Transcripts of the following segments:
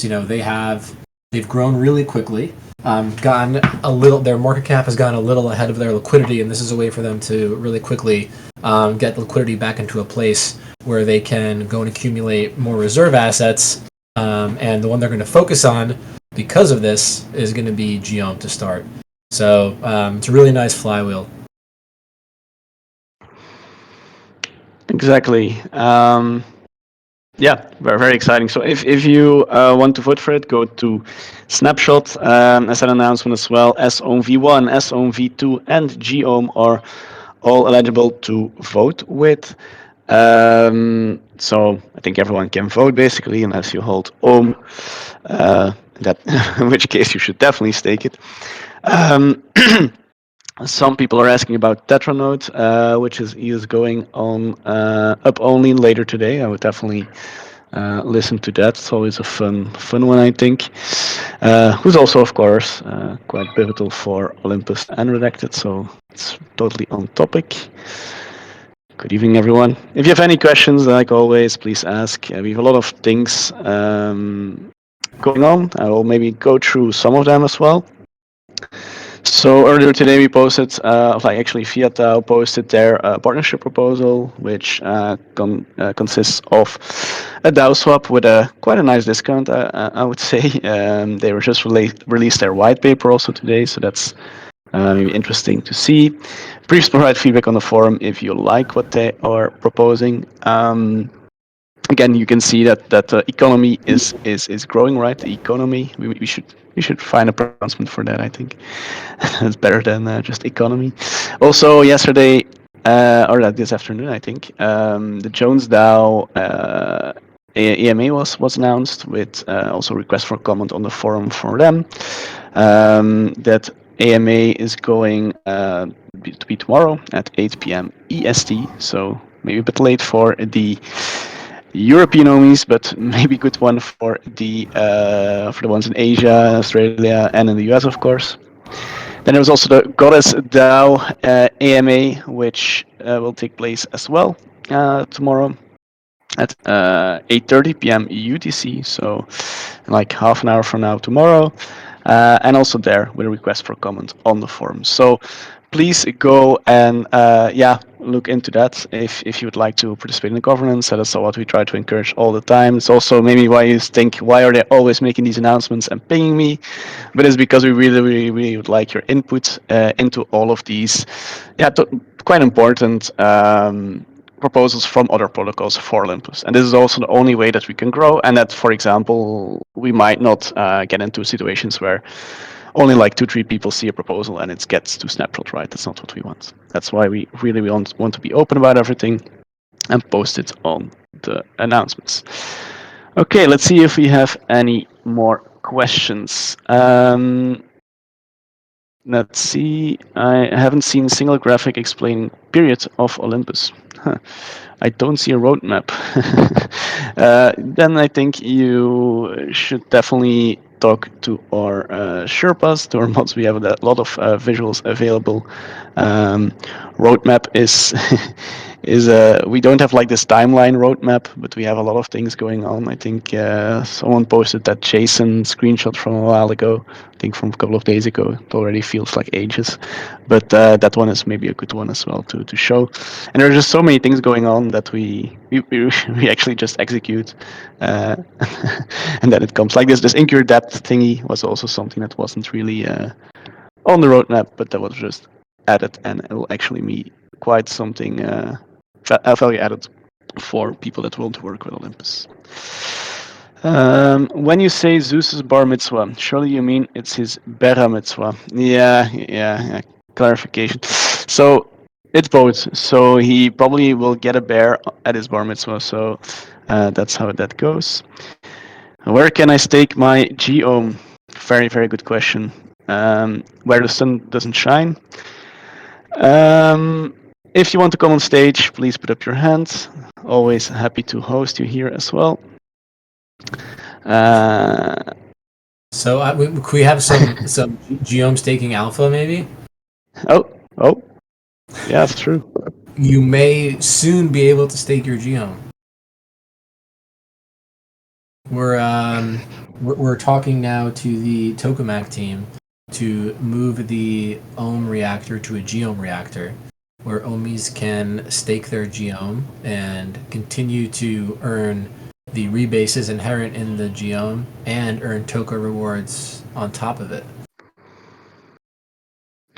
you know, they've grown really quickly, gotten a little, their market cap has gotten a little ahead of their liquidity, and this is a way for them to really quickly get liquidity back into a place where they can go and accumulate more reserve assets. And the one they're going to focus on because of this is going to be Geom to start. So it's a really nice flywheel. Exactly. Yeah, very, very exciting. So if you want to vote for it, go to Snapshot as an announcement as well. SOMV1, SOMV2, and Geom are all eligible to vote with. So I think everyone can vote basically, unless you hold Ohm. That, in which case you should definitely stake it. Some people are asking about Tetra Mode, which is going on up only later today. I would definitely listen to that. It's always a fun one, I think. Who's also, of course, quite pivotal for Olympus and Redacted, so it's totally on topic. Good evening, everyone. If you have any questions, like always, please ask. We have a lot of things going on. I will maybe go through some of them as well. So earlier today we posted, actually Fiat posted their partnership proposal, which consists of a DAO swap with quite a nice discount, I would say. They were just released their white paper also today, so that's maybe interesting to see. Please provide feedback on the forum if you like what they are proposing. Again, you can see that the economy is growing, right? The economy. We should find a pronouncement for that. I think it's better than just economy. Also, yesterday or this afternoon, I think the Jones DAO EMA was announced with also request for comment on the forum for them. That AMA is going to be tomorrow at 8 p.m. EST. So maybe a bit late for the European homies, but maybe good one for the ones in Asia, Australia, and in the US, of course. Then there was also the Goddess DAO AMA, which will take place as well tomorrow at 8:30 p.m. UTC, so like half an hour from now tomorrow, and also there with a request for comment on the forum. So please go and look into that if you would like to participate in the governance. That's what we try to encourage all the time. It's also maybe why you think, why are they always making these announcements and pinging me? But it's because we really would like your input into all of these quite important proposals from other protocols for Olympus. And this is also the only way that we can grow, and that, for example, we might not get into situations where only like 2-3 people see a proposal and it gets to Snapshot, right? That's not what we want. That's why we really want to be open about everything and post it on the announcements. Okay, let's see if we have any more questions. Let's see. I haven't seen a single graphic explaining period of Olympus. I don't see a roadmap. Then I think you should definitely talk to our Sherpas, to our mods. We have a lot of visuals available. Roadmap is we don't have like this timeline roadmap, but we have a lot of things going on. I think someone posted that JSON screenshot from a while ago. I think from a couple of days ago. It already feels like ages, but that one is maybe a good one as well to show. And there are just so many things going on that we actually just execute, and then it comes like this. This incur depth thingy was also something that wasn't really on the roadmap, but that was just added, and it will actually be quite something value added for people that want to work with Olympus. When you say Zeus's bar mitzvah, surely you mean it's his bera mitzvah. Yeah. Clarification. So it's both. So he probably will get a bear at his bar mitzvah. So that's how that goes. Where can I stake my Geom? Very, very good question. Where the sun doesn't shine. If you want to come on stage, please put up your hand. Always happy to host you here as well. So could we have some Geom staking alpha maybe? Oh, yeah, that's true. You may soon be able to stake your Geom. We're talking now to the tokamak team to move the ohm reactor to a geom reactor, where ohmies can stake their geom and continue to earn the rebases inherent in the geom and earn toka rewards on top of it.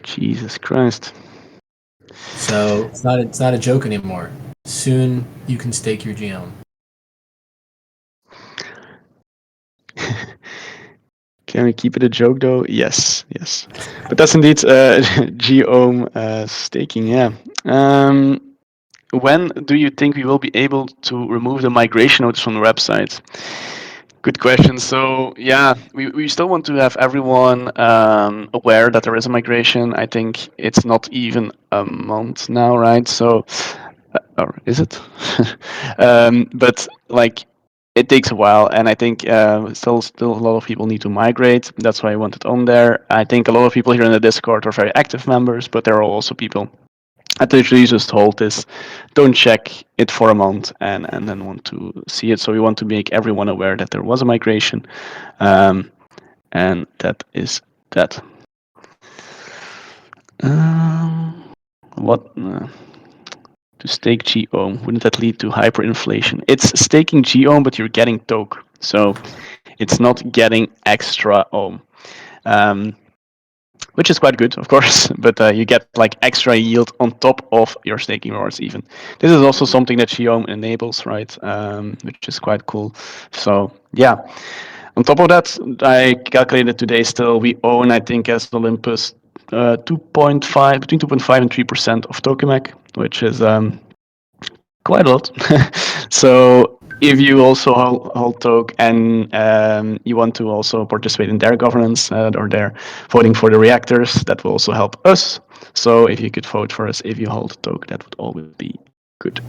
Jesus Christ. So it's not a joke anymore. Soon you can stake your geom. Can we keep it a joke though? Yes, yes. But that's indeed geom staking. Yeah. When do you think we will be able to remove the migration notice from the website? Good question. So yeah, we still want to have everyone aware that there is a migration. I think it's not even a month now, right? So, or is it? But like, it takes a while, and I think still a lot of people need to migrate. That's why I want it on there. I think a lot of people here in the Discord are very active members, but there are also people that literally just hold this, don't check it for a month, and then want to see it. So we want to make everyone aware that there was a migration, and that is that. What to stake GOM? Wouldn't that lead to hyperinflation? It's staking GOM, but you're getting TOKE, so it's not getting extra ohm. Which is quite good, of course, but you get like extra yield on top of your staking rewards even. This is also something that Xiom enables, right? Which is quite cool. So yeah. On top of that, I calculated today still we own, I think, as Olympus, 2.5, between 2.5 and 3% of tokamak, which is quite a lot. So if you also hold Toke and you want to also participate in their governance or their voting for the reactors, that will also help us. So if you could vote for us if you hold Toke, that would always be good.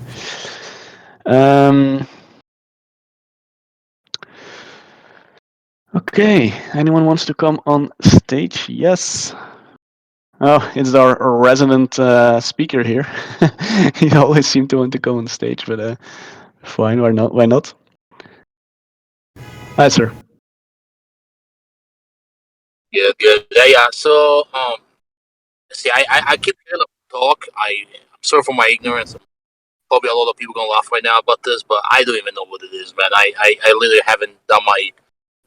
Okay, anyone wants to come on stage? Yes. Oh, it's our resident speaker here. He always seemed to want to come on stage, but fine, why not? Why not? Hi, sir. Yeah, good. Yeah. So, see, I keep hearing them talk. I'm sorry for my ignorance. Probably a lot of people gonna laugh right now about this, but I don't even know what it is, man. I literally haven't done my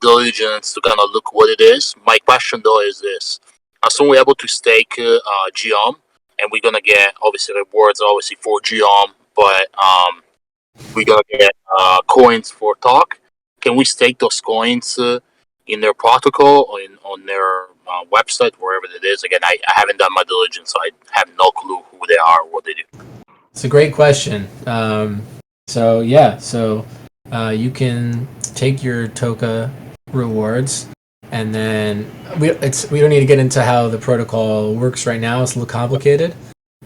diligence to kind of look what it is. My question though is this: as soon we're able to stake Geom, and we're gonna get obviously rewards, obviously for Geom, but we're gonna get coins for talk. Can we stake those coins in their protocol or on their website, wherever it is? Again, I haven't done my diligence, so I have no clue who they are or what they do. It's a great question. So yeah, so you can take your Toka rewards, and then we don't need to get into how the protocol works right now. It's a little complicated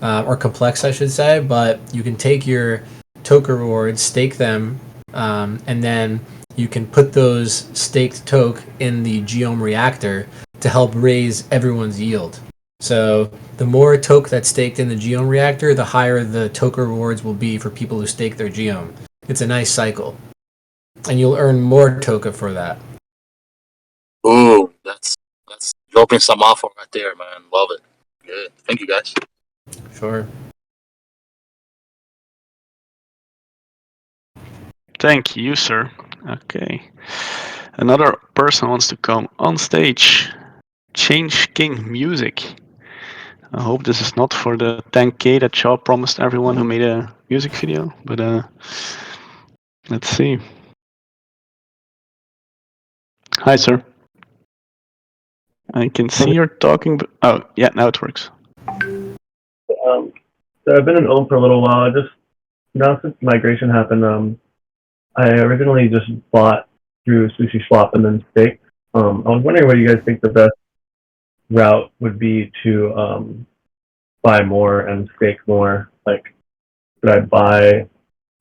or complex, I should say. But you can take your Toka rewards, stake them, and then you can put those staked Toke in the Geom reactor to help raise everyone's yield. So the more Toke that's staked in the Geom reactor, the higher the Toka rewards will be for people who stake their Geom. It's a nice cycle. And you'll earn more Toka for that. Ooh, that's dropping some alpha right there, man. Love it. Good. Thank you, guys. Sure. Thank you, sir. Okay. Another person wants to come on stage. Change King Music. I hope this is not for the 10K that Shaw promised everyone who made a music video, but let's see. Hi, sir. I can see you're talking, but oh, yeah, now it works. So I've been in Ohm for a little while. Now since migration happened, I originally just bought through Sushi Swap and then staked. I was wondering what you guys think the best route would be to buy more and stake more. Like, should I buy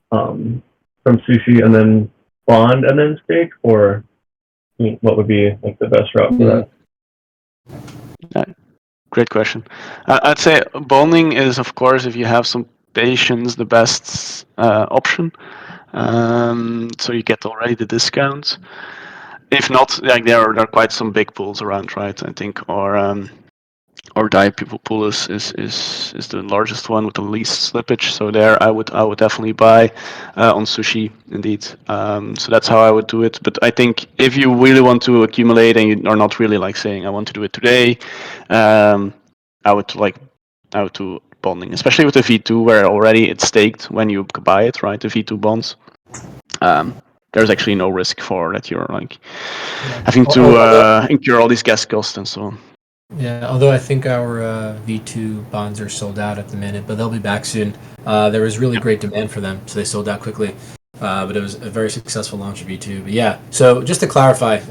from Sushi and then bond and then stake, or what would be like the best route for that? Great question. I'd say bonding is, of course, if you have some patience, the best option. So you get already the discount. If not, like there are quite some big pools around, right? I think, or die people pool is the largest one with the least slippage. So there, I would definitely buy on sushi indeed. So that's how I would do it. But I think if you really want to accumulate and you are not really like saying I want to do it today, I would do bonding, especially with the V2 where already it's staked when you buy it, right? The V2 bonds. There's actually no risk for that you're like having to incur all these gas costs and so on. Yeah, although I think our V2 bonds are sold out at the minute, but they'll be back soon. There was really great demand for them, so they sold out quickly. But it was a very successful launch of V2. But yeah, so just to clarify,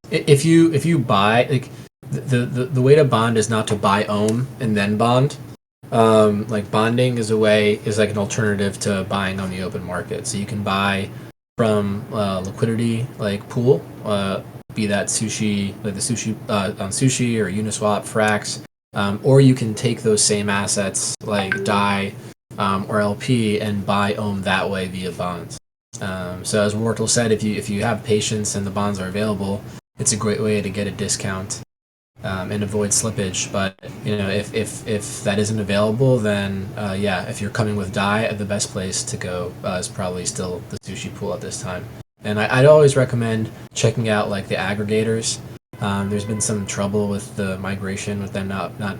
if you buy like the way to bond is not to buy ohm and then bond. Like bonding is like an alternative to buying on the open market. So you can buy from liquidity like pool. Be that sushi, like the sushi on sushi or Uniswap, Frax, or you can take those same assets like DAI or LP and buy ohm that way via bonds. So as Mortal said, if you have patience and the bonds are available, it's a great way to get a discount and avoid slippage. But if that isn't available, then if you're coming with DAI, the best place to go is probably still the sushi pool at this time. And I'd always recommend checking out like the aggregators. There's been some trouble with the migration with them not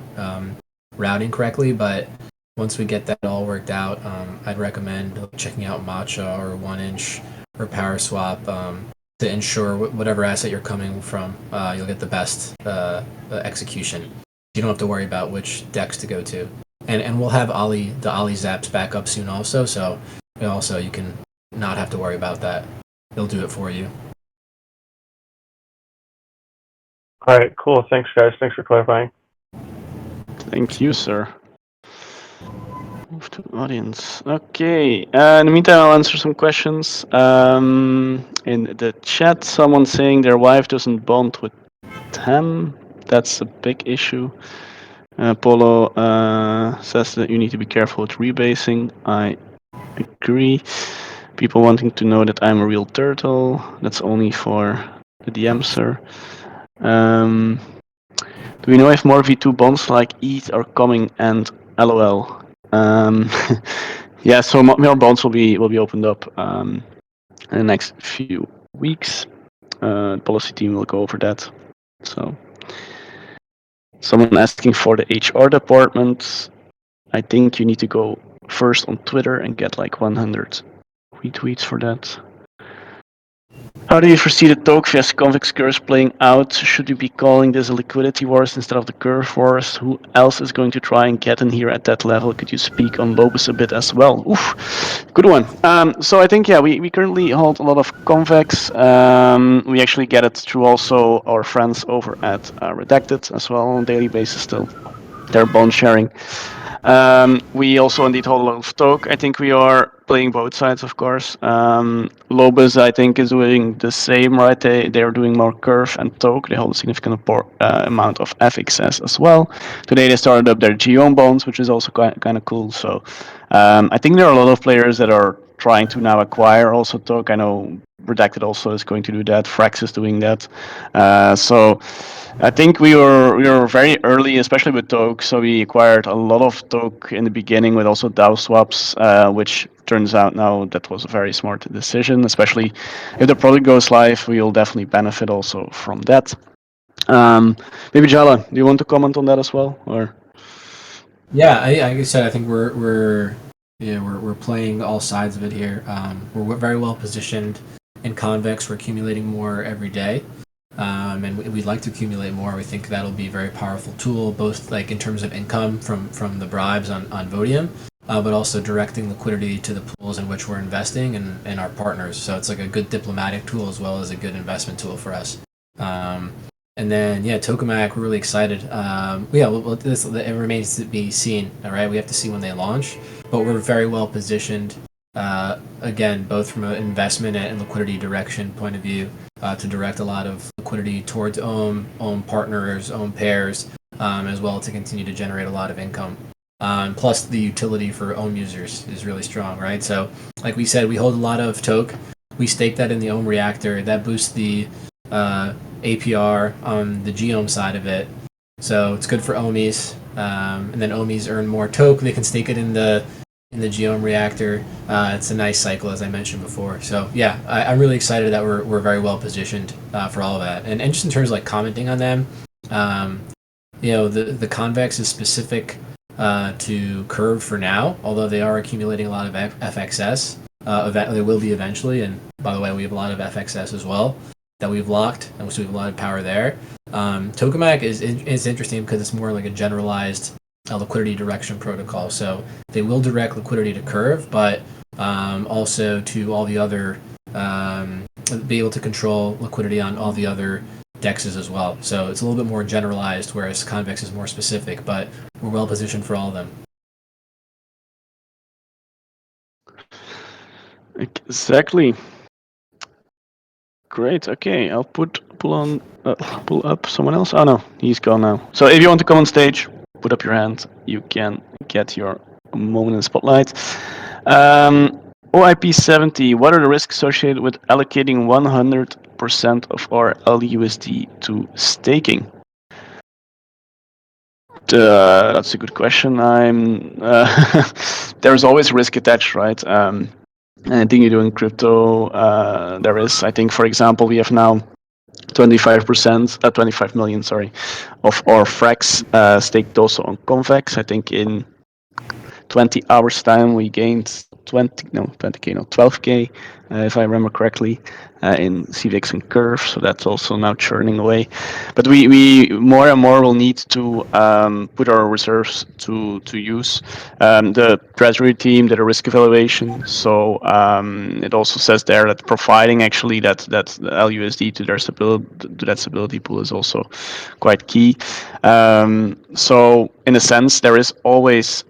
routing correctly, but once we get that all worked out, I'd recommend checking out Matcha or 1inch or PowerSwap to ensure whatever asset you're coming from, you'll get the best execution. You don't have to worry about which DEX to go to. And we'll have the Ollie Zaps back up soon also, so you can not have to worry about that. They'll do it for you. All right, cool. Thanks, guys. Thanks for clarifying. Thank you, sir. Move to audience. Okay. In the meantime, I'll answer some questions. In the chat, someone saying their wife doesn't bond with TAM. That's a big issue. Polo says that you need to be careful with rebasing. I agree. People wanting to know that I'm a real turtle. That's only for the DM, sir. Do we know if more V2 bonds like ETH are coming and LOL? Yeah, so more bonds will be opened up in the next few weeks. The policy team will go over that. So, someone asking for the HR department. I think you need to go first on Twitter and get like 100 retweets for that. How do you foresee the token vs convex curves playing out? Should we be calling this a liquidity wars instead of the curve wars? Who else is going to try and get in here at that level? Could you speak on Lobus a bit as well? Oof, good one. So I think, we currently hold a lot of convex. We actually get it through also our friends over at Redacted as well on a daily basis still. They're bond sharing. We also indeed hold a lot of Toke. I think we are playing both sides, of course. Lobus, I think, is doing the same, right? They are doing more Curve and Toke. They hold a significant amount of FXS as well. Today they started up their Geom bonds, which is also kind of cool. So I think there are a lot of players that are trying to now acquire also Toke. I know Redacted also is going to do that. Frax is doing that. So I think we were very early, especially with Toke. So we acquired a lot of Toke in the beginning with also DAO swaps, which turns out now that was a very smart decision. Especially if the product goes live, we will definitely benefit also from that. Maybe Jala, do you want to comment on that as well, or? Yeah, like I said, I think we're playing all sides of it here. We're very well positioned in convex. We're accumulating more every day. And we'd like to accumulate more. We think that'll be a very powerful tool, both like in terms of income from the bribes on Vodium, but also directing liquidity to the pools in which we're investing and our partners. So it's like a good diplomatic tool as well as a good investment tool for us. And then Tokamak, we're really excited. It remains to be seen. All right, we have to see when they launch, but we're very well positioned. Again, both from an investment and liquidity direction point of view, to direct a lot of liquidity towards own partners, own pairs, as well to continue to generate a lot of income. Plus, the utility for ohm users is really strong, right? So, like we said, we hold a lot of toke. We stake that in the ohm reactor. That boosts the APR on the geohm side of it. So it's good for ohmies. And then ohmies earn more toke. They can stake it in the geohm reactor. It's a nice cycle, as I mentioned before. So yeah, I'm really excited that we're very well positioned for all of that. And just in terms of like commenting on them, the convex is specific to curve for now, although they are accumulating a lot of FXS. They will be eventually, and by the way, we have a lot of FXS as well that we've locked, and so we have a lot of power there. Tokamak is interesting because it's more like a generalized liquidity direction protocol. So they will direct liquidity to curve, but also to all the other, be able to control liquidity on all the other dexes as well. So it's a little bit more generalized, whereas convex is more specific, but we're well positioned for all of them. Exactly. Great. Okay, I'll pull up someone else. Oh no, he's gone now. So if you want to come on stage, put up your hand. You can get your moment in the spotlight. OIP 70. What are the risks associated with allocating 100% of our LUSD to staking? That's a good question. There's always risk attached, right? Anything you do in crypto, there is. I think, for example, we have now 25%, 25 million, sorry, of our frax staked also on Convex. I think in 20 hours time we gained 12k, if I remember correctly, in CVX and Curve. So that's also now churning away. But we more and more will need to put our reserves to use. The treasury team did a risk evaluation, so it also says there that providing actually that LUSD to that stability pool is also quite key. So in a sense, there is always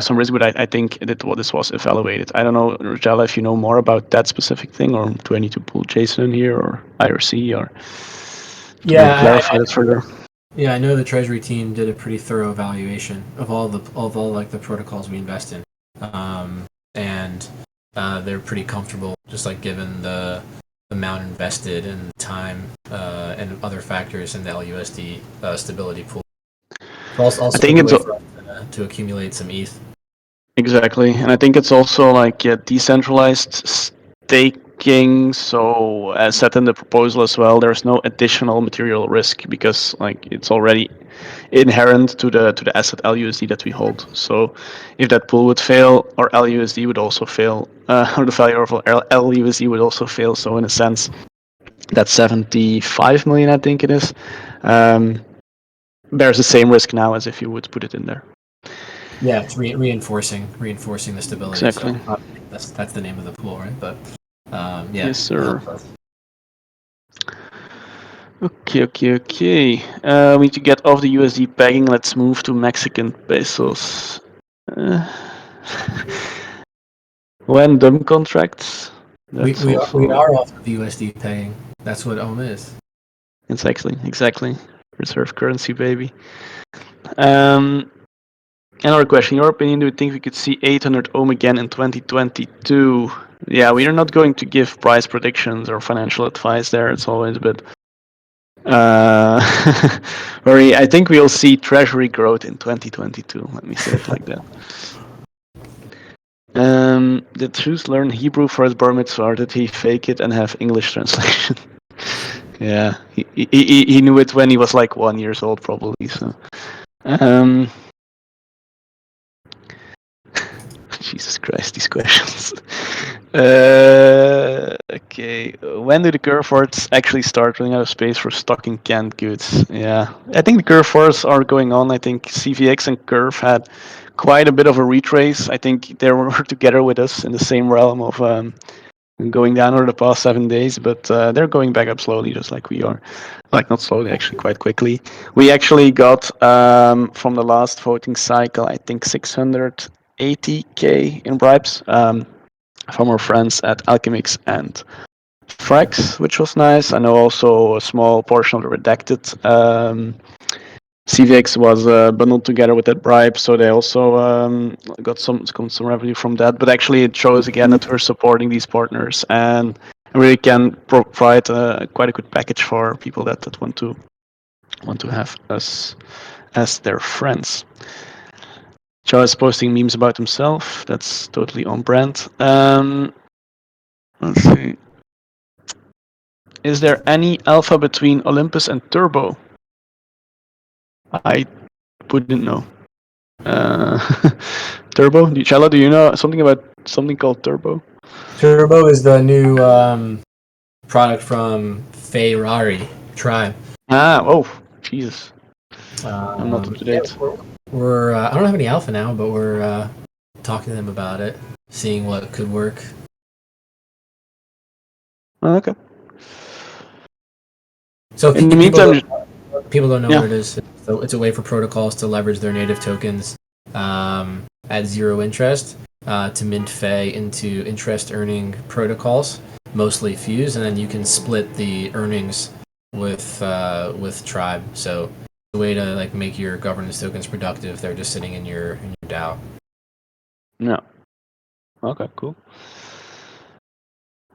some risk, but I think that this was evaluated. I don't know, Rajala, if you know more about that specific thing, or do I need to pull Jason in here, or IRC, or clarify that further? Yeah, I know the treasury team did a pretty thorough evaluation of all like the protocols we invest in, and they're pretty comfortable, just like given the amount invested and time and other factors in the LUSD stability pool. Also, I think it's to accumulate some ETH. Exactly, and I think it's also like decentralized staking. So as said in the proposal as well, there's no additional material risk because like it's already inherent to the asset LUSD that we hold. So if that pool would fail, our LUSD would also fail, or the value of our LUSD would also fail. So in a sense, that 75 million, I think it is, there's the same risk now as if you would put it in there. Yeah, it's reinforcing the stability. Exactly. So that's the name of the pool, right? But yeah. Yes, sir. Okay. We need to get off the USD pegging. Let's move to Mexican pesos. When dumb contracts. We are off of the USD pegging. That's what ohm is. Exactly. Reserve currency, baby. Another question. In your opinion, do you think we could see 800 ohm again in 2022? Yeah, we are not going to give price predictions or financial advice there. It's always a bit I think we'll see treasury growth in 2022. Let me say it like that. Did Zeus learn Hebrew for his bar mitzvah, or did he fake it and have English translation? Yeah, he knew it when he was like 1 year old, probably. So, Jesus Christ, these questions. Okay, when do the curve forwards actually start running out of space for stocking canned goods? Yeah, I think the curve forwards are going on. I think CVX and Curve had quite a bit of a retrace. I think they were together with us in the same realm of going down over the past 7 days, but they're going back up slowly, just like we are. Like, not slowly, actually, quite quickly. We actually got, from the last voting cycle, I think 680k in bribes from our friends at Alchemix and Frax, which was nice. I know also a small portion of the redacted CVX was bundled together with that bribe, so they also got some revenue from that. But actually, it shows again that we're supporting these partners and really can provide quite a good package for people that want to have us as their friends. Joe is posting memes about himself. That's totally on brand. Let's see. Is there any alpha between Olympus and Turbo? I wouldn't know. Turbo? Cello, do you know something about something called Turbo? Turbo is the new product from Ferrari Tribe. Oh, Jesus. I'm not up to date. We're I don't have any alpha now, but we're talking to them about it, seeing what could work. Okay. So In the meantime, people don't know yeah. what it is. So it's a way for protocols to leverage their native tokens at zero interest to mint Fey into interest-earning protocols, mostly Fuse, and then you can split the earnings with Tribe. So it's a way to like make your governance tokens productive. They're just sitting in your DAO. No. Okay, cool.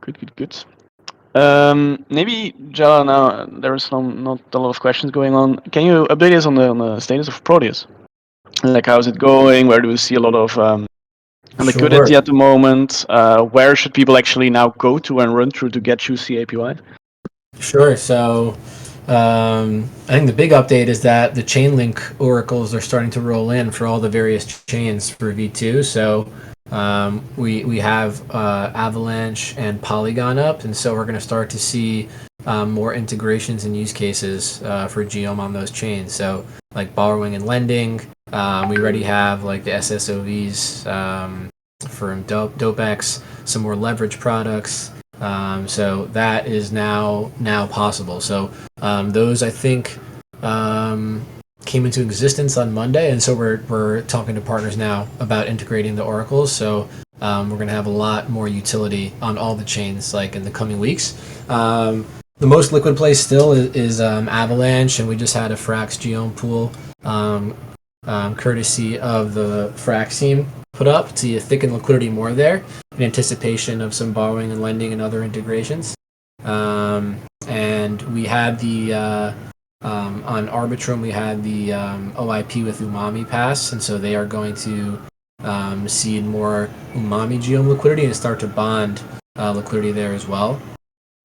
Good. Maybe Jala, now there is not a lot of questions going on. Can you update us on the status of Proteus? Like, how's it going? Where do we see a lot of liquidity at the moment? Where should people actually now go to and run through to get juicy APY? Sure. So I think the big update is that the Chainlink oracles are starting to roll in for all the various chains for V2. So we have Avalanche and Polygon up, and so we're going to start to see more integrations and use cases for Geom on those chains. So like borrowing and lending, we already have like the SSOVs for DopeX, some more leverage products. So that is now possible. So those I think came into existence on Monday, and so we're talking to partners now about integrating the oracles. So we're going to have a lot more utility on all the chains like in the coming weeks. The most liquid place still is Avalanche, and we just had a Frax Geom pool courtesy of the Frax team put up to thicken liquidity more there in anticipation of some borrowing and lending and other integrations. And we had the on Arbitrum we had the OIP with Umami Pass, and so they are going to seed more Umami Geom liquidity and start to bond liquidity there as well.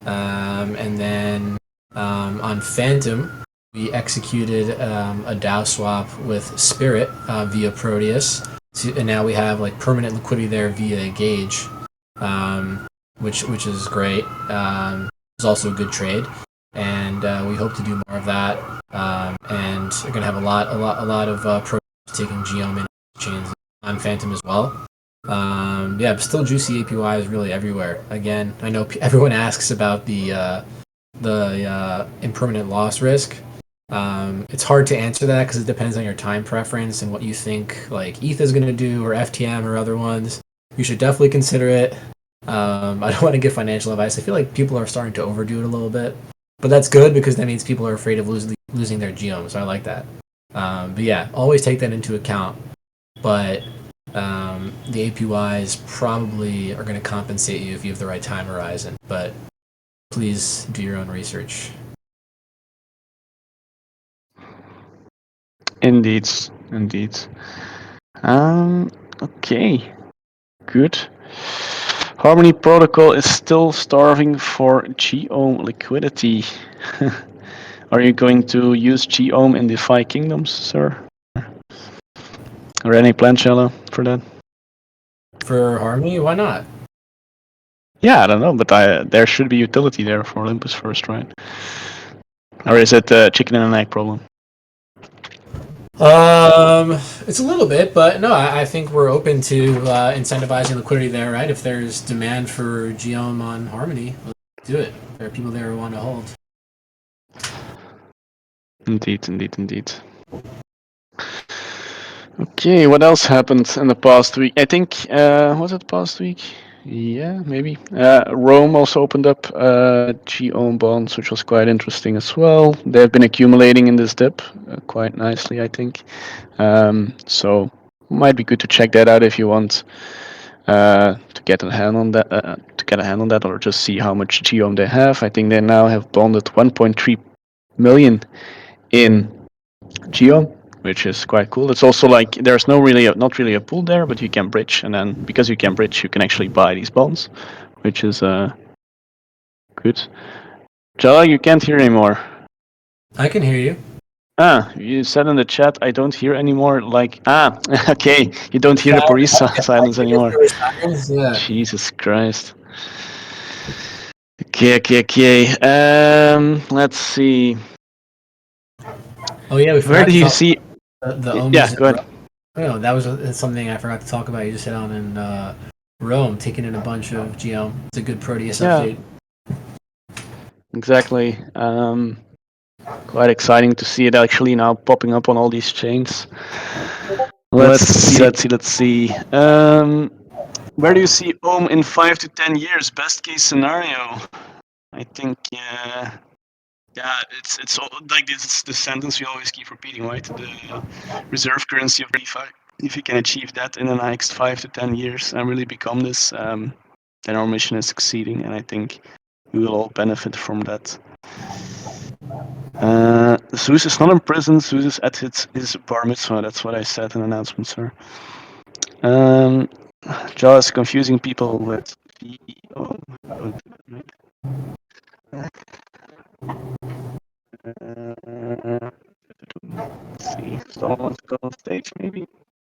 And then on Phantom, we executed a DAO swap with Spirit via Proteus, and now we have like permanent liquidity there via Gauge, which is great. It's also a good trade, and we hope to do more of that. And we're gonna have a lot of Proteus taking Geom in chains on Phantom as well. But still juicy APY is really everywhere. Again, I know everyone asks about the impermanent loss risk. It's hard to answer that because it depends on your time preference and what you think like ETH is going to do or FTM or other ones. You should definitely consider it. I don't want to give financial advice. I feel like people are starting to overdo it a little bit, but that's good because that means people are afraid of losing their Geom. So I like that. But yeah, always take that into account. But the APYs probably are going to compensate you if you have the right time horizon. But please do your own research. Indeed. Okay. Good. Harmony Protocol is still starving for Geom liquidity. Are you going to use Geom in the 5 Kingdoms, sir? Or any plan, Cello, for that? For Harmony, why not? Yeah, I don't know, but there should be utility there for Olympus first, right? Or is it a chicken and an egg problem? It's a little bit, but no, I think we're open to incentivizing liquidity there, right? If there's demand for Geom on Harmony, let's do it. There are people there who want to hold. Indeed. Okay, what else happened in the past week? I think, was it past week? Yeah, maybe. Rome also opened up G-own bonds, which was quite interesting as well. They've been accumulating in this dip quite nicely, I think. So might be good to check that out if you want to get a hand on that. Or just see how much G-own they have. I think they now have bonded 1.3 million in Geo, which is quite cool. It's also like there's not really a pool there, but you can bridge, and then because you can bridge, you can actually buy these bonds, which is good. Jala, you can't hear anymore. I can hear you. You said in the chat, I don't hear anymore. Like, okay, you don't hear the police silence anymore. Yeah. Jesus Christ. Okay. Let's see. Oh yeah, we forgot Where do to you talk see? the ohms. Yeah, go ahead. Oh, that was something I forgot to talk about. You just hit on in Rome, taking in a bunch of Geo. It's a good Proteus update. Exactly. Quite exciting to see it actually now popping up on all these chains. Let's see. Where do you see Ohm in 5 to 10 years? Best case scenario. I think, it's like this is the sentence we always keep repeating, right? The reserve currency of DeFi. If you can achieve that in the next 5 to 10 years and really become this, then our mission is succeeding, and I think we will all benefit from that. Zeus is not in prison. Zeus is at his bar mitzvah. That's what I said in the announcement, sir. Just confusing people with VO. Let's see. Someone wants to go on stage, maybe?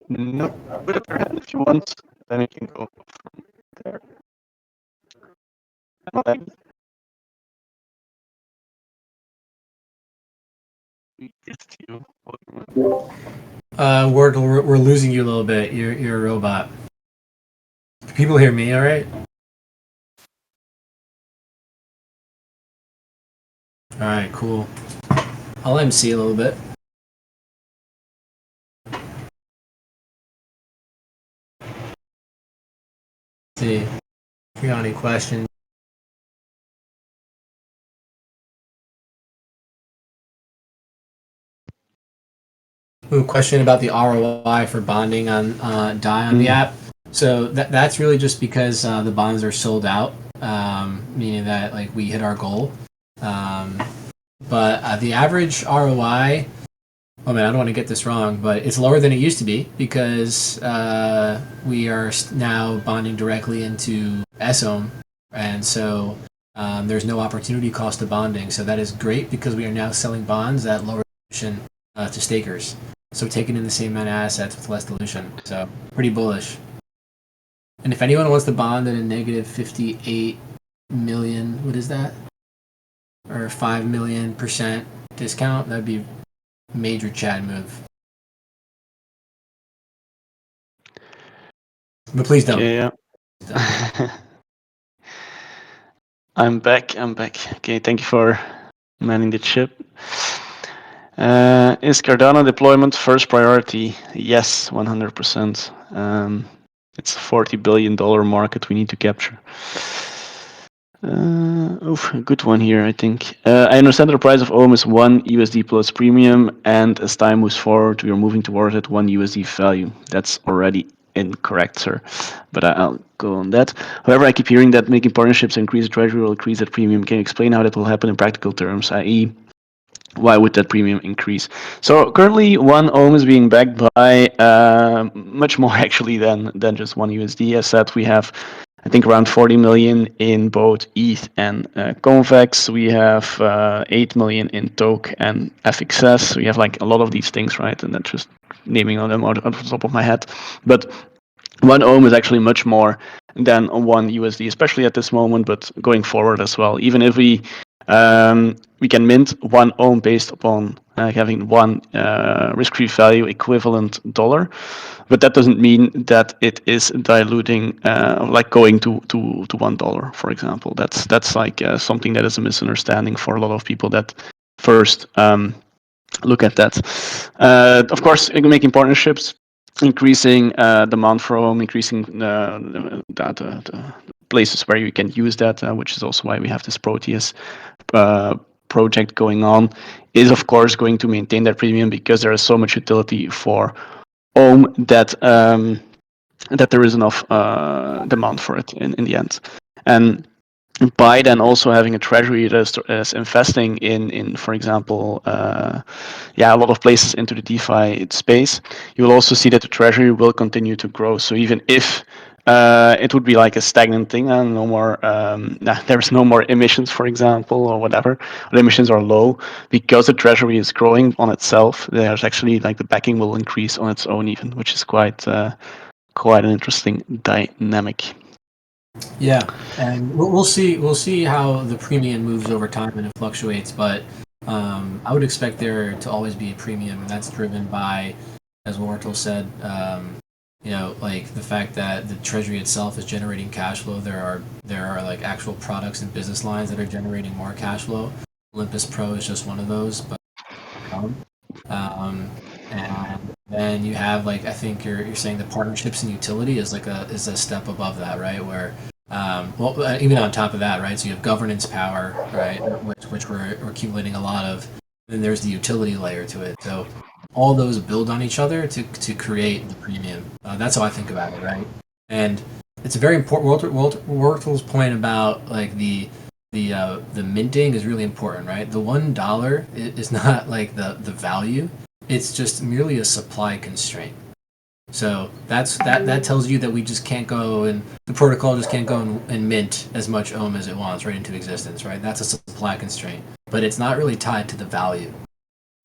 No. Put up your hand if you want. Then you can go from there. We're losing you a little bit. You're a robot. People hear me, all right? All right, cool. I'll MC a little bit. See if you got any questions. Ooh, question about the ROI for bonding on DAI on the app. So that's really just because the bonds are sold out, meaning that like we hit our goal. But the average ROI, oh man, I don't want to get this wrong, but it's lower than it used to be because we are now bonding directly into SOM, and so there's no opportunity cost to bonding. So that is great because we are now selling bonds at lower dilution to stakers. So taking in the same amount of assets with less dilution. So pretty bullish. And if anyone wants to bond at a negative 58 million, what is that? Or 5 million% discount, that'd be a major Chad move. But please don't. Yeah. I'm back. Okay, thank you for manning the ship. Is Cardano deployment first priority? Yes, 100%. It's a $40 billion market we need to capture. A good one here, I think. I understand the price of Ohm is 1 USD plus premium, and as time moves forward, we are moving towards it 1 USD value. That's already incorrect, sir. But I'll go on that. However, I keep hearing that making partnerships increase the treasury will increase that premium. Can you explain how that will happen in practical terms, i.e., why would that premium increase? So currently, 1 Ohm is being backed by much more actually than just 1 USD. As said, we have, I think, around 40 million in both ETH and Convex. We have 8 million in TOKE and FXS. We have like a lot of these things, right? And that's just naming them out of the top of my head. But 1 Ohm is actually much more than 1 USD, especially at this moment, but going forward as well. Even if we can mint 1 Ohm based upon having 1 risk-free value equivalent dollar, but that doesn't mean that it is diluting, like going to $1, for example. That's like something that is a misunderstanding for a lot of people that first look at that. Of course, making partnerships increasing demand for Ohm, increasing the places where you can use that, which is also why we have this Proteus project going on, is of course going to maintain that premium because there is so much utility for Ohm that that there is enough demand for it in the end. And by then also having a treasury that is investing in for example, a lot of places into the DeFi space, you will also see that the treasury will continue to grow. So even if it would be like a stagnant thing and no more, there's no more emissions, for example, or whatever, the emissions are low, because the treasury is growing on itself, there's actually like the backing will increase on its own even, which is quite an interesting dynamic. Yeah, and we'll see. We'll see how the premium moves over time and it fluctuates. But I would expect there to always be a premium, and that's driven by, as Wartel said, like the fact that the treasury itself is generating cash flow. There are like actual products and business lines that are generating more cash flow. Olympus Pro is just one of those, but and then you have like I think you're saying the partnerships and utility is is a step above that, right? Where even on top of that, right? So you have governance power, right? Which we're accumulating a lot of. Then there's the utility layer to it. So all those build on each other to create the premium. That's how I think about it, right? And it's a very important. Walter's point about like the minting is really important, right? The $1 is not like the value; it's just merely a supply constraint. So that tells you that we just can't go and the protocol just can't go and mint as much Ohm as it wants right into existence, right? That's a supply constraint, but it's not really tied to the value.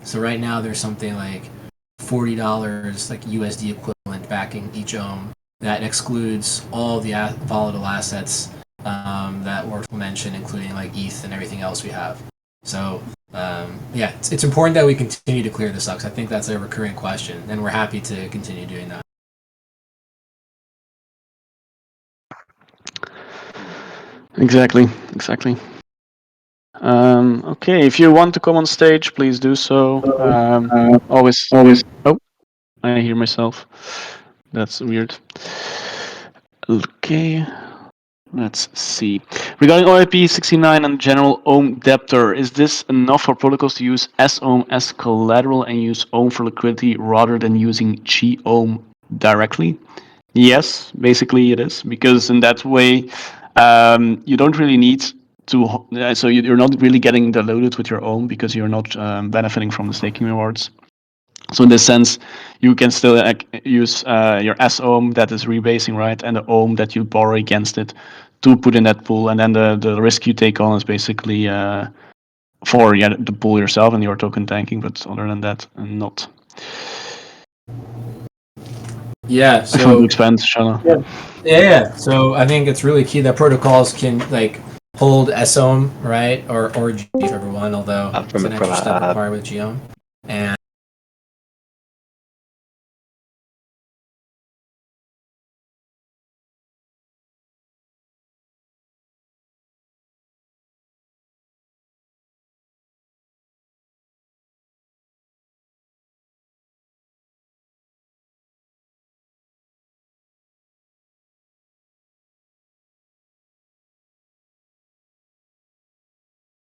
So right now there's something like $40 like USD equivalent backing each Ohm. That excludes all the volatile assets that were mentioned, including like ETH and everything else we have. So it's important that we continue to clear this up. I think that's a recurring question, and we're happy to continue doing that. Exactly. Okay, if you want to come on stage, please do so. Always. Oh, I hear myself. That's weird. Okay. Let's see. Regarding OIP 69 and general Ohm debtor, is this enough for protocols to use S-Ohm as collateral and use Ohm for liquidity rather than using G-Ohm directly? Yes, basically it is, because in that way you don't really need to, so you're not really getting diluted with your Ohm because you're not benefiting from the staking rewards. So in this sense, you can still use your S-Ohm that is rebasing, right, and the Ohm that you borrow against it to put in that pool, and then the risk you take on is basically for the pool yourself and your token tanking, but other than that, not. Yeah. So, if you want to expand, Shana. Yeah. So I think it's really key that protocols can like hold S-Ohm, right, or G for everyone, although it's an extra step required with G-Ohm. And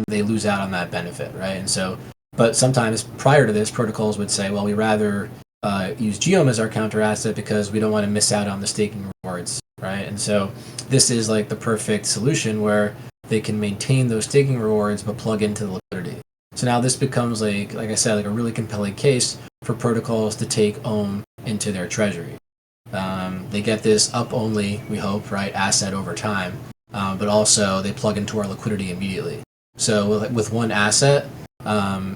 they lose out on that benefit, right? And so, but sometimes prior to this, protocols would say, well, we rather use Geom as our counter asset because we don't want to miss out on the staking rewards, right? And so this is like the perfect solution where they can maintain those staking rewards but plug into the liquidity. So now this becomes like I said, like a really compelling case for protocols to take Ohm into their treasury. They get this up only, we hope, right, asset over time, but also they plug into our liquidity immediately. So with one asset,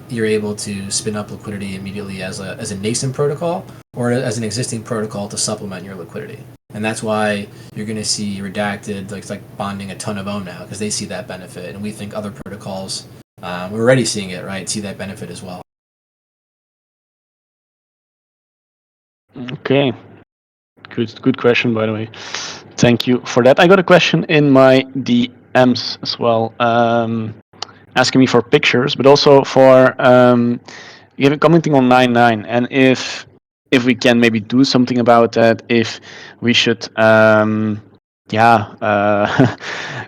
you're able to spin up liquidity immediately as a nascent protocol or as an existing protocol to supplement your liquidity. And that's why you're going to see Redacted like bonding a ton of Ohm now because they see that benefit, and we think other protocols, we're already seeing it, right, see that benefit as well. Okay. Good question, by the way. Thank you for that. I got a question in my DMs as well, asking me for pictures, but also for commenting on 99. And if if we can maybe do something about that, if we should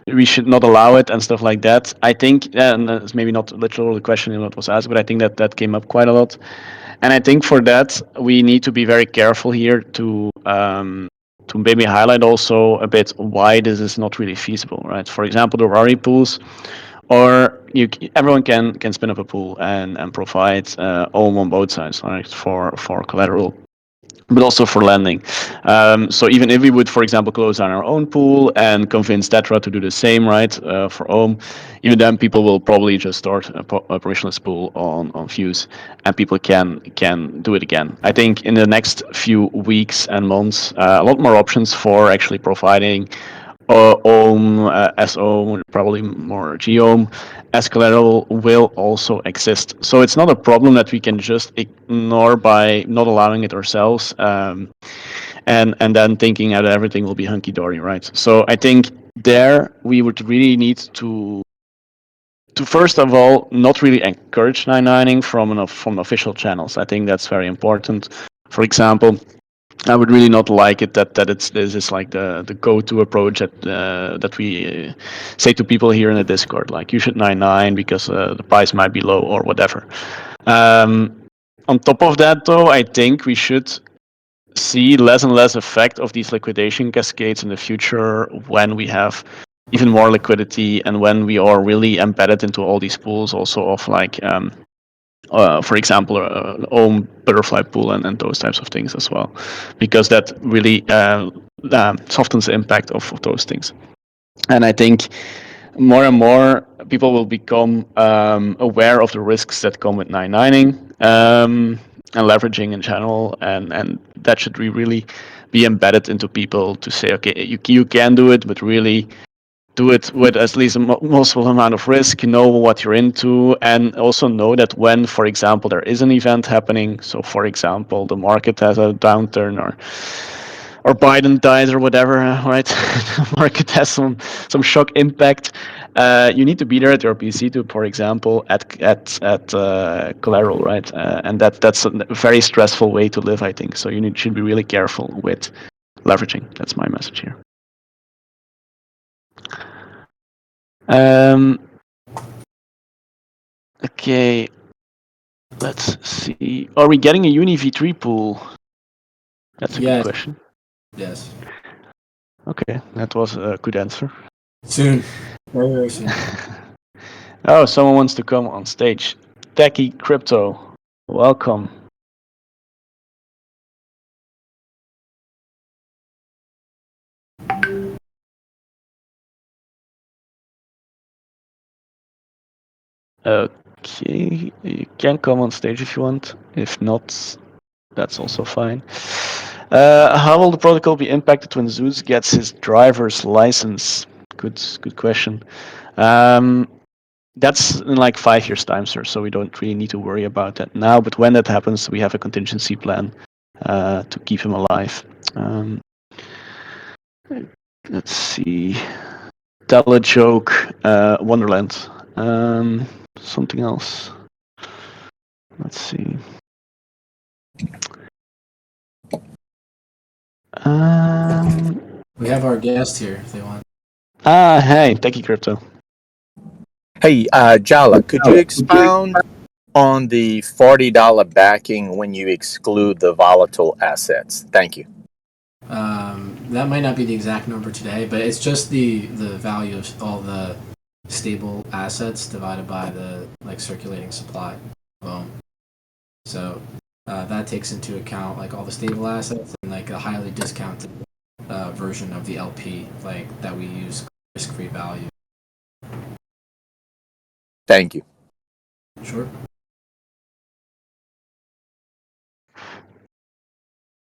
we should not allow it and stuff like that. I think, and that's maybe not literally the question in what was asked, but I think that that came up quite a lot. And I think for that we need to be very careful here to maybe highlight also a bit why this is not really feasible, right? For example, the Rari pools, or everyone can spin up a pool and provide OM on both sides, right? For collateral, but also for lending. So even if we would, for example, close down our own pool and convince Tetra to do the same, right, for Ohm, even then people will probably just start a permissionless pool on Fuse, and people can do it again. I think in the next few weeks and months, a lot more options for actually providing Ohm, SOhm, probably more Geom as collateral will also exist. So it's not a problem that we can just ignore by not allowing it ourselves, and then thinking that everything will be hunky dory, right? So I think there we would really need to first of all not really encourage 99ing from official channels. I think that's very important. For example, I would really not like it that this is like the go-to approach that we say to people here in the Discord, like you should 99 because the price might be low or whatever. On top of that, though, I think we should see less and less effect of these liquidation cascades in the future when we have even more liquidity and when we are really embedded into all these pools, also of like for example, own butterfly pool and those types of things as well, because that really softens the impact of those things. And I think more and more people will become aware of the risks that come with 99ing and leveraging in general, and that should really be embedded into people to say, okay, you can do it, but really do it with at least a possible amount of risk, know what you're into, and also know that when, for example, there is an event happening, so for example, the market has a downturn or Biden dies or whatever, right? The market has some shock impact. You need to be there at your PC to, for example, at collateral, right? And that's a very stressful way to live, I think. So you should be really careful with leveraging. That's my message here. Okay, let's see. Are we getting a Uni V3 pool? That's a good question. Yes. Okay, that was a good answer. Soon. Very, very soon. Oh, someone wants to come on stage. Techie Crypto, welcome. Okay, you can come on stage if you want. If not, that's also fine. How will the protocol be impacted when Zeus gets his driver's license? Good question. That's in like 5 years' time, sir. So we don't really need to worry about that now. But when that happens, we have a contingency plan to keep him alive. Let's see. Tell a joke. Wonderland. Something else. Let's see. We have our guest here if they want. Hey, Techie Crypto. Hey, Jala, could you expound on the $40 backing when you exclude the volatile assets? Thank you. That might not be the exact number today, but it's just the value of all the stable assets divided by the circulating supply. So that takes into account like all the stable assets and like a highly discounted version of the LP that we use risk-free value. Thank you. Sure.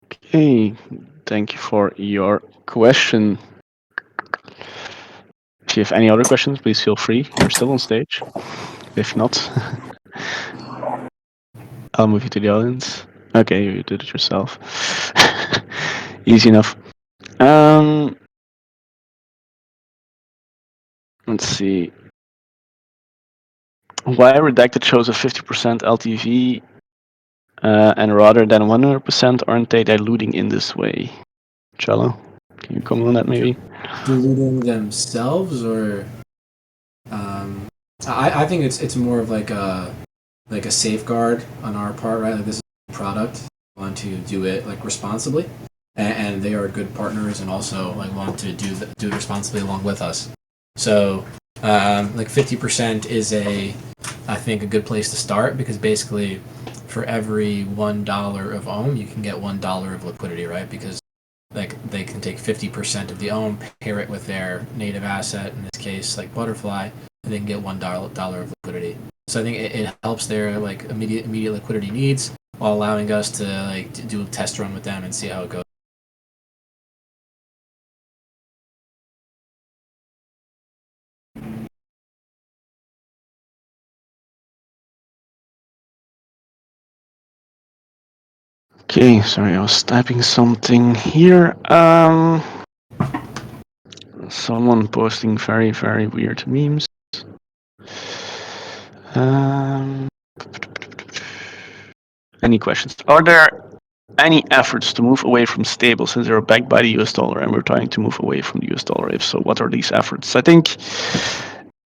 Okay, thank you for your question. If you have any other questions, please feel free. You're still on stage. If not, I'll move you to the audience. Okay, you did it yourself. Easy enough. Let's see. Why redacted shows a 50% LTV and rather than 100%, aren't they diluting in this way? Cello, can you comment on that maybe? Diluting themselves, or I think it's more of like a safeguard on our part, right? Like, this is a product, we want to do it like responsibly, and they are good partners, and also like want to do it responsibly along with us. So like 50% is I think a good place to start, because basically for every $1 of ohm you can get $1 of liquidity, right? Because like they can take 50% of the ohm, pair it with their native asset, in this case like Butterfly, and they can get $1 of liquidity. So I think it helps their like immediate liquidity needs, while allowing us to like to do a test run with them and see how it goes. Okay, sorry, I was typing something here. Someone posting very, very weird memes. Any questions? Are there any efforts to move away from stable, since they're backed by the US dollar and we're trying to move away from the US dollar? If so, what are these efforts? I think,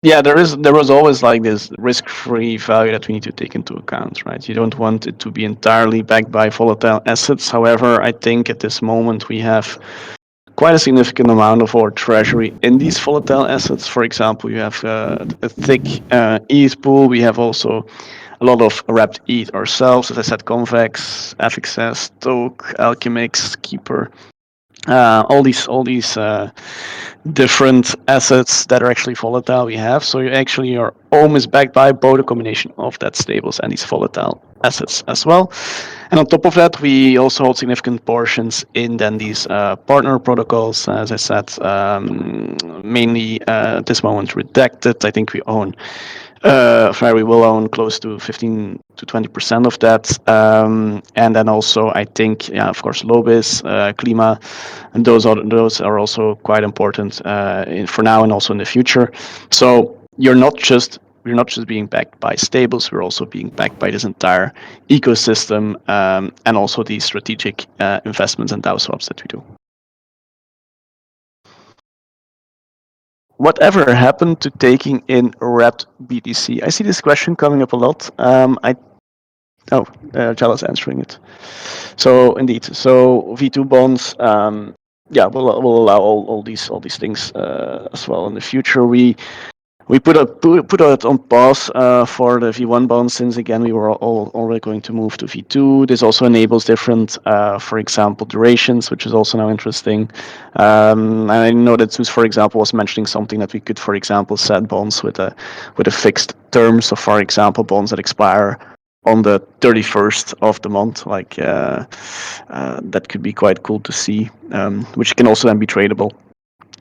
yeah, there was always like this risk-free value that we need to take into account, right? You don't want it to be entirely backed by volatile assets. However, I think at this moment we have quite a significant amount of our treasury in these volatile assets. For example, you have a thick ETH pool. We have also a lot of wrapped ETH ourselves. As I said, Convex, FXS, Toke, Alchemix, Keeper. All these different assets that are actually volatile we have. So you actually are almost backed by both a combination of that stables and these volatile assets as well. And on top of that, we also hold significant portions in then these partner protocols. As I said, mainly at this moment redacted. I think we own we will own close to 15 to 20% of that. And then also, I think, yeah, of course, Lobis, Klima, and those are also quite important for now and also in the future. So we're not just being backed by stables, we're also being backed by this entire ecosystem, and also these strategic investments and DAO swaps that we do. Whatever happened to taking in wrapped BTC? I see this question coming up a lot. Jala's answering it. So indeed, so V2 bonds, will allow all these things as well in the future. We put it on pause for the V1 bonds, since again we were already going to move to V2. This also enables different, for example, durations, which is also now interesting. And I know that Zeus, for example, was mentioning something that we could, for example, set bonds with a fixed term. So, for example, bonds that expire on the 31st of the month, like that could be quite cool to see, which can also then be tradable.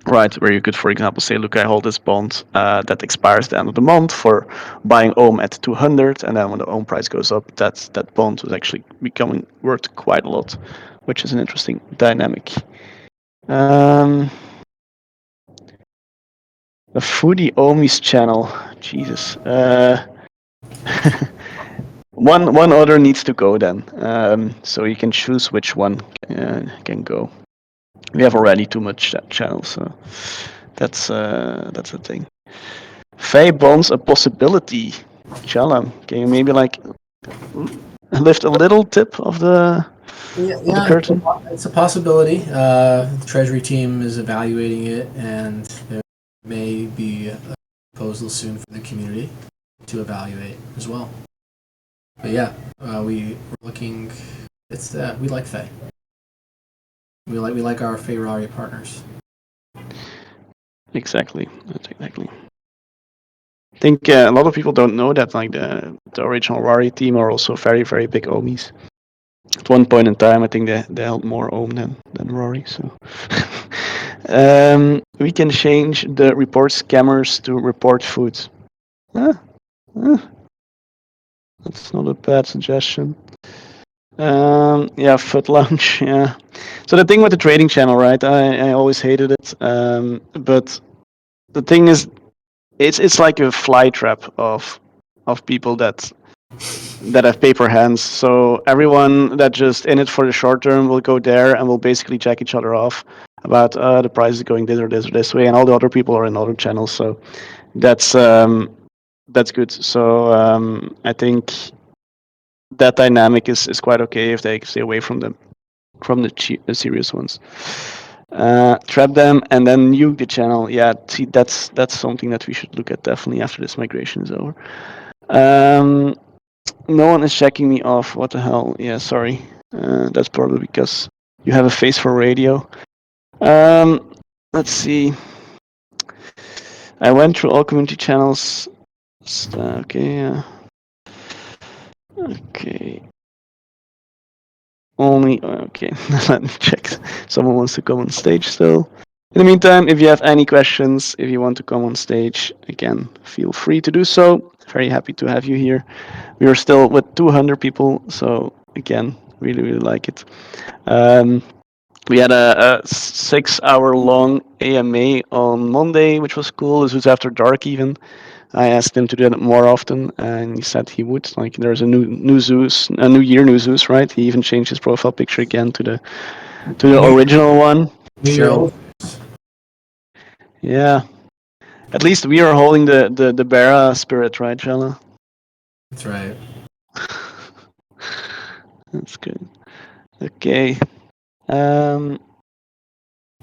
Right, where you could, for example, say, look, I hold this bond that expires at the end of the month for buying ohm at 200, and then when the ohm price goes up, that bond is actually becoming worth quite a lot, which is an interesting dynamic. The Foodie Ohmies channel, Jesus. One other needs to go then, so you can choose which one can go. We have already too much channel, so that's the thing. Fey bonds a possibility. Chala, can you maybe like lift a little tip of the curtain? It's a possibility. The Treasury team is evaluating it, and there may be a proposal soon for the community to evaluate as well. But yeah, we're looking. It's we like Fey. We like our Ferrari partners. Exactly. I think a lot of people don't know that like the original Rari team are also very, very big ohmies. At one point in time, I think they held more ohm than Rari. So we can change the report scammers to report food. That's not a bad suggestion. Foot Lounge. Yeah. So the thing with the trading channel, right? I always hated it. But the thing is, it's like a fly trap of people that that have paper hands. So everyone that just in it for the short term will go there and will basically jack each other off about the price is going this or this or this way, and all the other people are in other channels. So that's good. So I think that dynamic is quite okay if they stay away from the serious ones. Trap them and then nuke the channel. Yeah, see, that's something that we should look at definitely after this migration is over. No one is checking me off. What the hell? Yeah, sorry. That's probably because you have a face for radio. Let's see. I went through all community channels. Okay. Okay. Only. Okay. Let me check. Someone wants to come on stage still. In the meantime, if you have any questions, if you want to come on stage, again, feel free to do so. Very happy to have you here. We are still with 200 people, so again, really like it. We had a 6-hour long AMA on Monday, which was cool. This was after dark even. I asked him to do it more often, and he said he would. Like, there's a new Zeus, a new year, new Zeus, right? He even changed his profile picture again to the original one. New Year old. Yeah. At least we are holding the Bera spirit, right, Jella? That's right. That's good. Okay. There's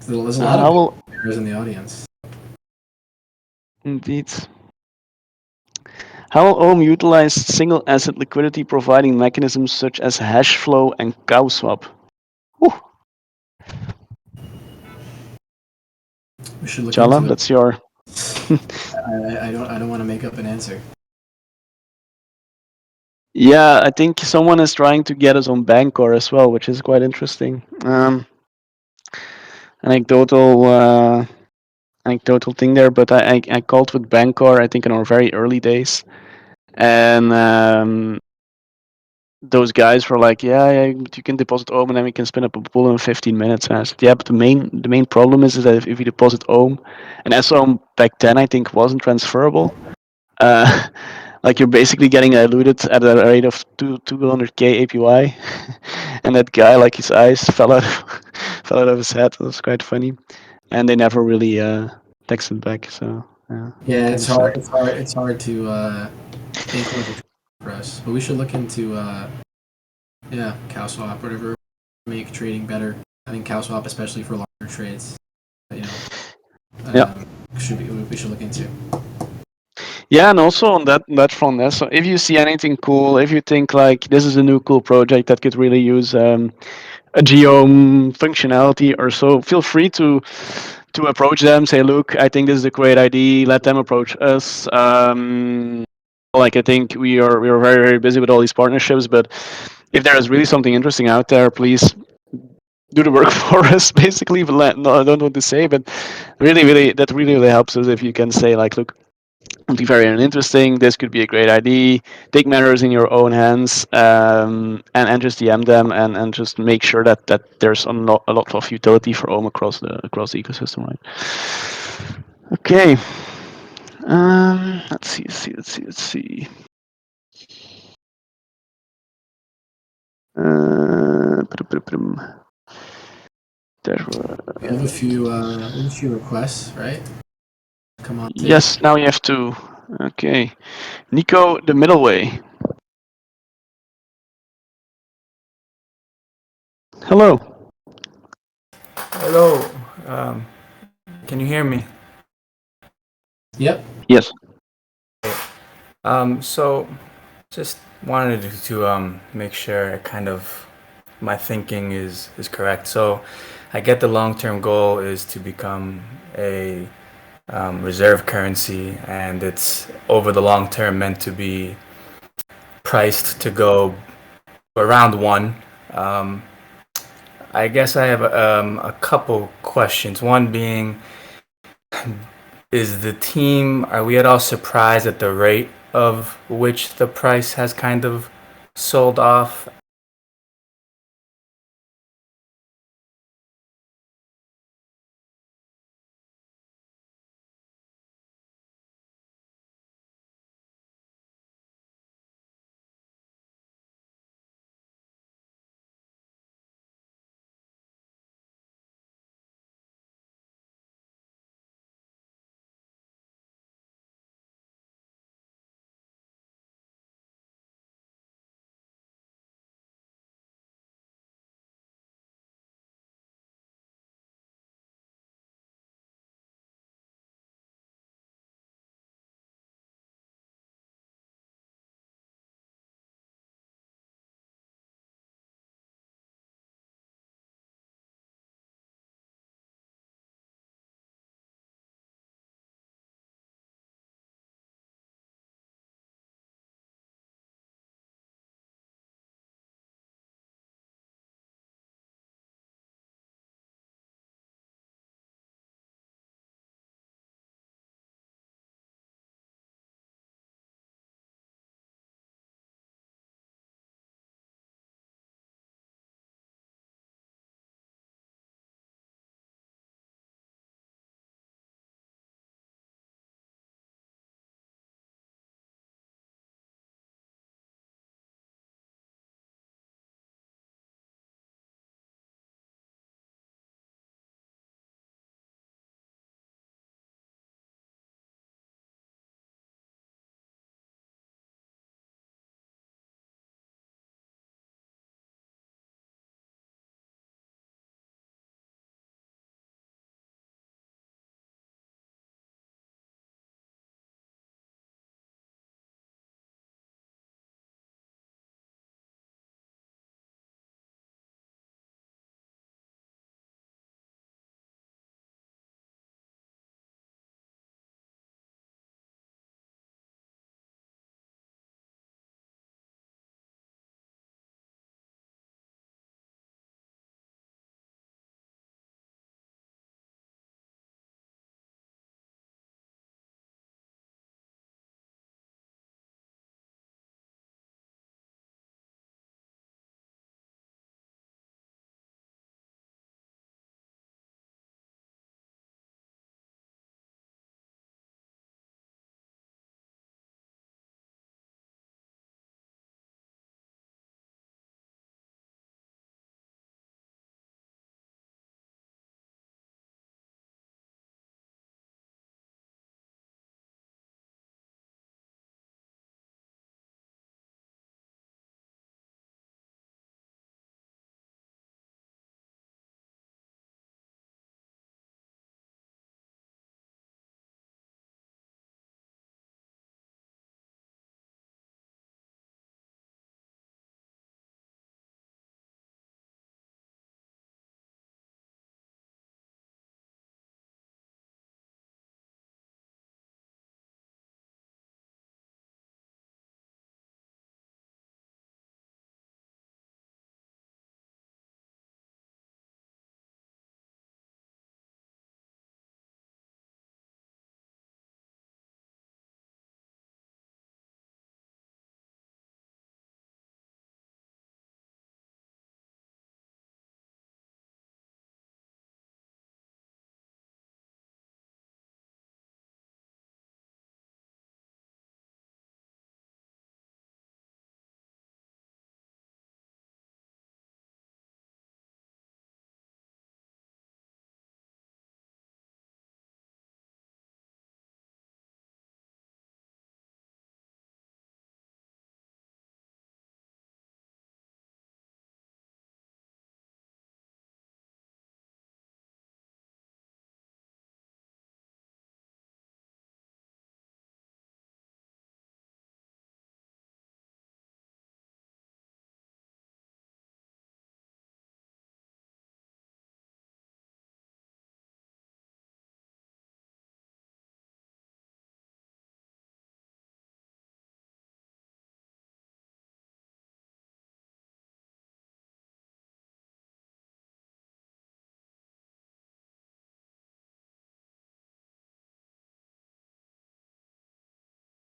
a lot of players in the audience. Indeed. How will Ohm utilize single asset liquidity providing mechanisms such as hash flow and cow swap? Whew. We should look Jala, into it. that's your. I don't want to make up an answer. Yeah, I think someone is trying to get us on Bancor as well, which is quite interesting. Anecdotal thing there, but I called with Bancor, I think in our very early days, and those guys were like, yeah, you can deposit Ohm and then we can spin up a pool in 15 minutes. And I said, yeah, but the main problem is that if you deposit Ohm, and SOM back then I think wasn't transferable, like you're basically getting diluted at a rate of 200k APY, and that guy, like, his eyes fell out of his head. It was quite funny, and they never really texted back. So yeah, it's hard. It's hard to influence for us, but we should look into cow swap, whatever, make trading better. I think cow swap, especially for larger trades, we should look into. Yeah, and also on that front, so if you see anything cool, if you think like this is a new cool project that could really use a geom functionality or so, feel free to approach them. Say, look, I think this is a great idea. Let them approach us. Like, I think we are very, very busy with all these partnerships, but if there is really something interesting out there, please do the work for us, basically. But no, I don't want to say, but really, that really helps us if you can say like, look, something very interesting. This could be a great idea. Take matters in your own hands, and just DM them and just make sure that there's a lot of utility for Ohm across the ecosystem, right? Okay. Let's see. We have a few requests, right? Come on. Yes, now you have to. Okay. Nico, the middle way. Hello. Hello. Can you hear me? Yep. Yes. So just wanted to make sure kind of my thinking is correct. So I get the long-term goal is to become a reserve currency, and it's over the long term meant to be priced to go around 1. I guess I have a couple questions. One being, are we at all surprised at the rate of which the price has kind of sold off